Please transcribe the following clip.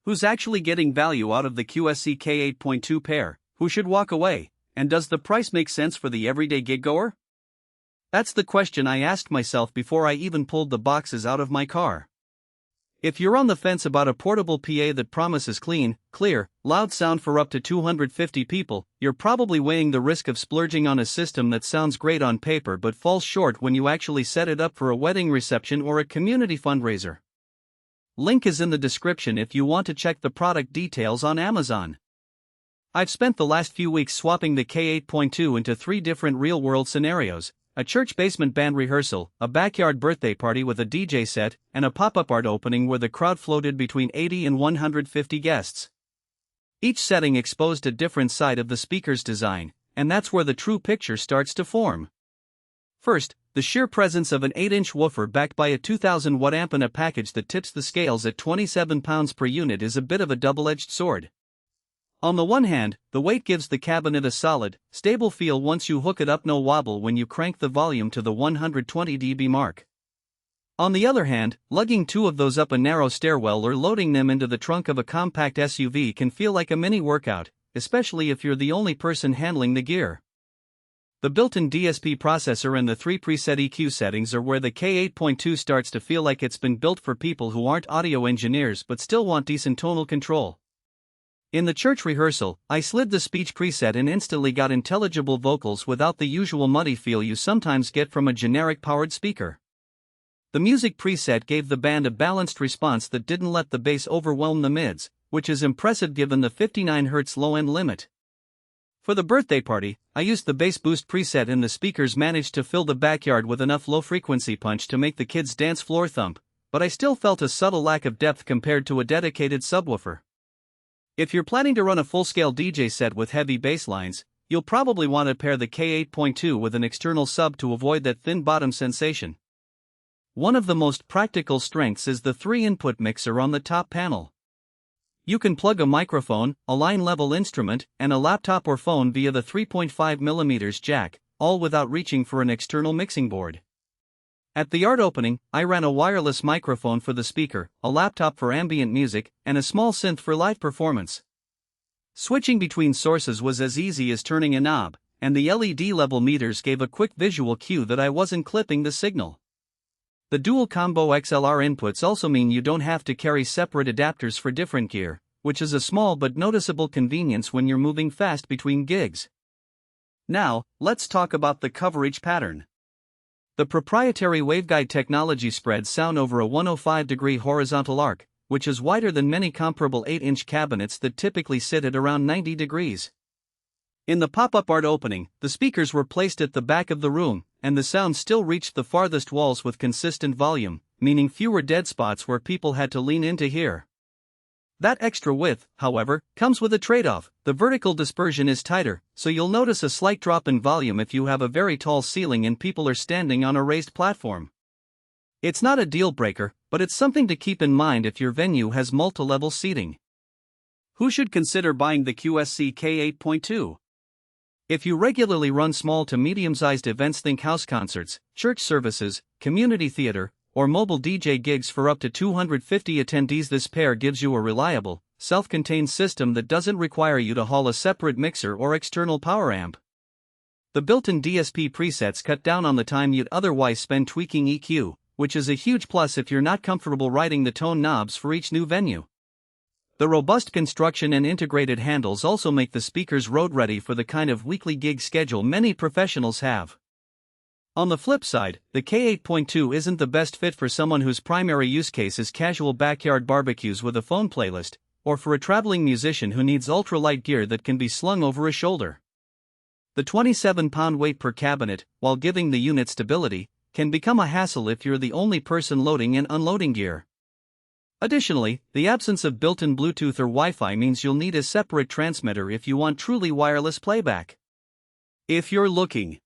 Who's actually getting value out of the QSC K8.2 pair? Who should walk away? And does the price make sense for the everyday gig goer? That's the question I asked myself before I even pulled the boxes out of my car. If you're on the fence about a portable PA that promises clean, clear, loud sound for up to 250 people, you're probably weighing the risk of splurging on a system that sounds great on paper but falls short when you actually set it up for a wedding reception or a community fundraiser. Link is in the description if you want to check the product details on Amazon. I've spent the last few weeks swapping the K8.2 into 3 different real-world scenarios: a church basement band rehearsal, a backyard birthday party with a DJ set, and a pop-up art opening where the crowd floated between 80 and 150 guests. Each setting exposed a different side of the speaker's design, and that's where the true picture starts to form. First, the sheer presence of an 8-inch woofer backed by a 2000 watt amp in a package that tips the scales at 27 pounds per unit is a bit of a double-edged sword. On the one hand, the weight gives the cabinet a solid, stable feel once you hook it up, no wobble when you crank the volume to the 120 dB mark. On the other hand, lugging 2 of those up a narrow stairwell or loading them into the trunk of a compact SUV can feel like a mini workout, especially if you're the only person handling the gear. The built-in DSP processor and the 3 preset EQ settings are where the K8.2 starts to feel like it's been built for people who aren't audio engineers but still want decent tonal control. In the church rehearsal, I slid the speech preset and instantly got intelligible vocals without the usual muddy feel you sometimes get from a generic powered speaker. The music preset gave the band a balanced response that didn't let the bass overwhelm the mids, which is impressive given the 59 Hz low-end limit. For the birthday party, I used the bass boost preset and the speakers managed to fill the backyard with enough low-frequency punch to make the kids' dance floor thump, but I still felt a subtle lack of depth compared to a dedicated subwoofer. If you're planning to run a full-scale DJ set with heavy bass lines, you'll probably want to pair the K8.2 with an external sub to avoid that thin bottom sensation. One of the most practical strengths is the 3-input mixer on the top panel. You can plug a microphone, a line-level instrument, and a laptop or phone via the 3.5mm jack, all without reaching for an external mixing board. At the art opening, I ran a wireless microphone for the speaker, a laptop for ambient music, and a small synth for live performance. Switching between sources was as easy as turning a knob, and the LED level meters gave a quick visual cue that I wasn't clipping the signal. The dual combo XLR inputs also mean you don't have to carry separate adapters for different gear, which is a small but noticeable convenience when you're moving fast between gigs. Now, let's talk about the coverage pattern. The proprietary waveguide technology spreads sound over a 105-degree horizontal arc, which is wider than many comparable 8-inch cabinets that typically sit at around 90 degrees. In the pop-up art opening, the speakers were placed at the back of the room, and the sound still reached the farthest walls with consistent volume, meaning fewer dead spots where people had to lean in to hear. That extra width, however, comes with a trade-off. The vertical dispersion is tighter, so you'll notice a slight drop in volume if you have a very tall ceiling and people are standing on a raised platform. It's not a deal-breaker, but it's something to keep in mind if your venue has multi-level seating. Who should consider buying the QSC K8.2? If you regularly run small to medium-sized events, think house concerts, church services, community theater, or mobile DJ gigs for up to 250 attendees, this pair gives you a reliable, self-contained system that doesn't require you to haul a separate mixer or external power amp. The built-in DSP presets cut down on the time you'd otherwise spend tweaking EQ, which is a huge plus if you're not comfortable writing the tone knobs for each new venue. The robust construction and integrated handles also make the speakers road-ready for the kind of weekly gig schedule many professionals have. On the flip side, the K8.2 isn't the best fit for someone whose primary use case is casual backyard barbecues with a phone playlist, or for a traveling musician who needs ultralight gear that can be slung over a shoulder. The 27-pound weight per cabinet, while giving the unit stability, can become a hassle if you're the only person loading and unloading gear. Additionally, the absence of built-in Bluetooth or Wi-Fi means you'll need a separate transmitter if you want truly wireless playback. If you're looking